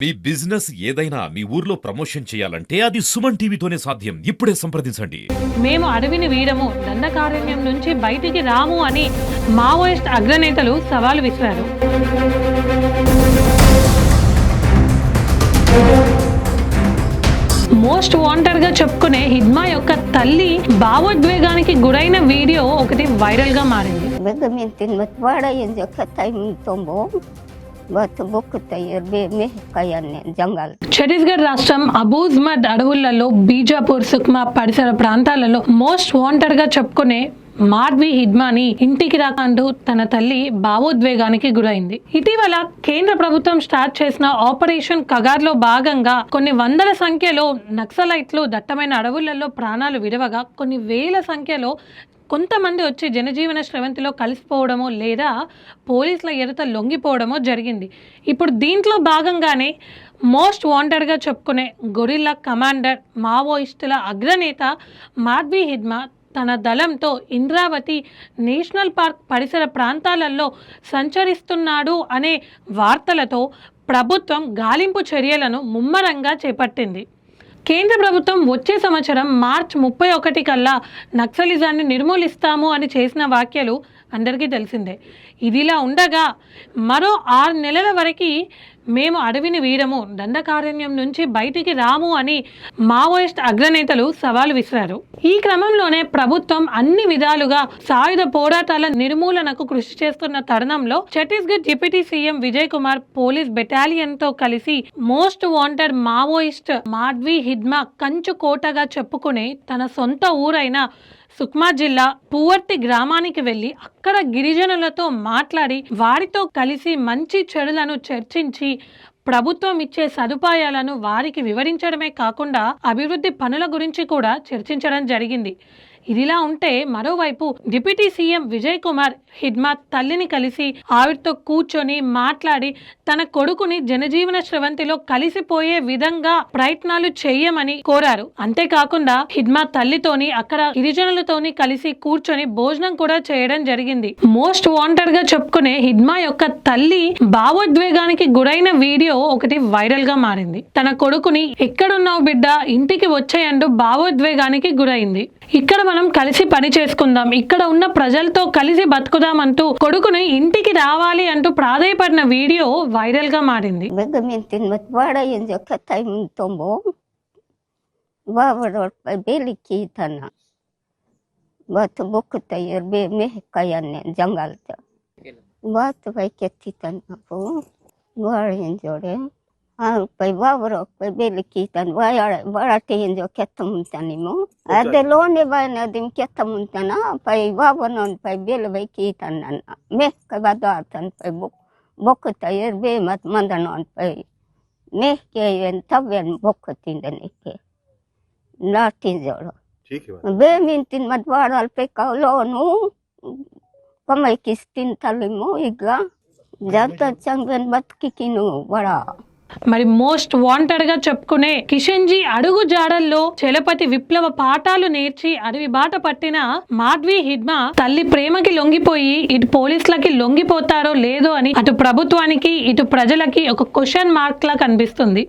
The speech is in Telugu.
మీ బిజినెస్ ఏదైనా మీ ఊర్లో ప్రమోషన్ చేయాలంటే అది సుమన్ టీవీతోనే సాధ్యం. ఇప్పుడే సంప్రదించండి. మేము అడవిని వీడము, దండకారణ్యం నుంచి బయటికి రాము అని మావోయిస్ట్ అగ్రనేతలు సవాలు విసిరారు. మోస్ట్ వాంటెడ్ గా చెప్పుకునే హిడ్మా యొక్క తల్లి భావోద్వేగానికి గురైన వీడియో ఒకటి వైరల్ గా మారింది. ఛత్తీస్గఢ్ రాష్ట్రం అబూజ్మద్ అడవులలో బీజాపూర్, సుక్మా పరిసర ప్రాంతాలలో మోస్ట్ వాంటెడ్ గా చెప్పుకునే మాధ్వి హిడ్మాని ఇంటికి రాకంటూ తన తల్లి భావోద్వేగానికి గురైంది. ఇటీవల కేంద్ర ప్రభుత్వం స్టార్ట్ చేసిన ఆపరేషన్ కగార్లో భాగంగా కొన్ని వందల సంఖ్యలో నక్సలైట్లు దట్టమైన అడవులలో ప్రాణాలు విడవగా కొన్ని వేల సంఖ్యలో కొంతమంది వచ్చి జనజీవన స్రవంతిలో కలిసిపోవడమో లేదా పోలీసుల ఎదుట లొంగిపోవడమో జరిగింది. ఇప్పుడు దీంట్లో భాగంగానే మోస్ట్ వాంటెడ్గా చెప్పుకునే గొరిల్లా కమాండర్ మావోయిస్టుల అగ్రనేత మాధ్వి హిడ్మా తన దళంతో ఇంద్రావతి నేషనల్ పార్క్ పరిసర ప్రాంతాలలో సంచరిస్తున్నాడు అనే వార్తలతో ప్రభుత్వం గాలింపు చర్యలను ముమ్మరంగా చేపట్టింది. కేంద్ర ప్రభుత్వం వచ్చే సంవత్సరం మార్చి 31 కల్లా నక్సలిజాన్ని నిర్మూలిస్తాము అని చేసిన వ్యాఖ్యలు అందరికీ తెలిసిందే. ఇదిలా ఉండగా మరో 6 నెలల వరకు మేము అడవిని వీడము, దండకారణ్యం నుంచి బయటికి రాము అని మావోయిస్ట్ అగ్రనేతలు సవాలు విసిరారు. ఈ క్రమంలోనే ప్రభుత్వం అన్ని విధాలుగా సాయుధ పోరాటాల నిర్మూలనకు కృషి చేస్తున్న తరుణంలో Chhattisgarh deputy CM Vijay Kumar police battalion తో కలిసి most wanted Maoist Madhvi Hidma కంచు కోటగా చెప్పుకునే తన సొంత ఊరైన సుక్మా జిల్లా పువర్తి గ్రామానికి వెళ్లి అక్కడ గిరిజనులతో మాట్లాడి వారితో కలిసి మంచి చెడులను చర్చించి ప్రభుత్వం ఇచ్చే సదుపాయాలను వారికి వివరించడమే కాకుండా అభివృద్ధి పనుల గురించి కూడా చర్చించడం జరిగింది. ఇదిలా ఉంటే మరోవైపు డిప్యూటీ సీఎం విజయ్ కుమార్ హిడ్మా తల్లిని కలిసి ఆవిడతో కూర్చొని మాట్లాడి తన కొడుకుని జనజీవన స్రవంతిలో కలిసిపోయే విధంగా ప్రయత్నాలు చేయమని కోరారు. అంతేకాకుండా హిడ్మా తల్లితోని అక్కడ గిరిజనులతోని కలిసి కూర్చొని భోజనం కూడా చేయడం జరిగింది. మోస్ట్ వాంటెడ్ గా చెప్పుకునే హిడ్మా యొక్క తల్లి భావోద్వేగానికి గురైన వీడియో ఒకటి వైరల్ గా మారింది. తన కొడుకుని ఎక్కడున్నావు బిడ్డ, ఇంటికి వచ్చేయంటూ భావోద్వేగానికి గురైంది. ఇక్కడ మనం కలిసి పని చేసుకుందాం, ఇక్కడ ఉన్న ప్రజలతో కలిసి బతుకుదామంటూ కొడుకుని ఇంటికి రావాలి అంటూ ప్రాధాయపడిన వీడియో వైరల్ గా మారింది. Pai babro pai beli kitan varate enjo kettamuntanimu adelone vaina dim kettamuntana pai babonon pai beli vai kitan nanna me kabadatan pai bokta yerbe mat mandanon pai me ke en taben bokotindane ke natin joro ठीक है be mintin mat varal pe kaulonu kamai kistin talimu iga jata changben bat kikinu vara. మరి మోస్ట్ వాంటెడ్ గా చెప్పుకునే కిషన్జీ అడుగు జాడల్లో చలపతి విప్లవ పాఠాలు నేర్చి అడవి బాట పట్టిన మాధ్వి హిడ్మా తల్లి ప్రేమకి లొంగిపోయి ఇటు పోలీసులకి లొంగిపోతారో లేదో అని అటు ప్రభుత్వానికి ఇటు ప్రజలకి ఒక క్వశ్చన్ మార్క్ లా కనిపిస్తుంది.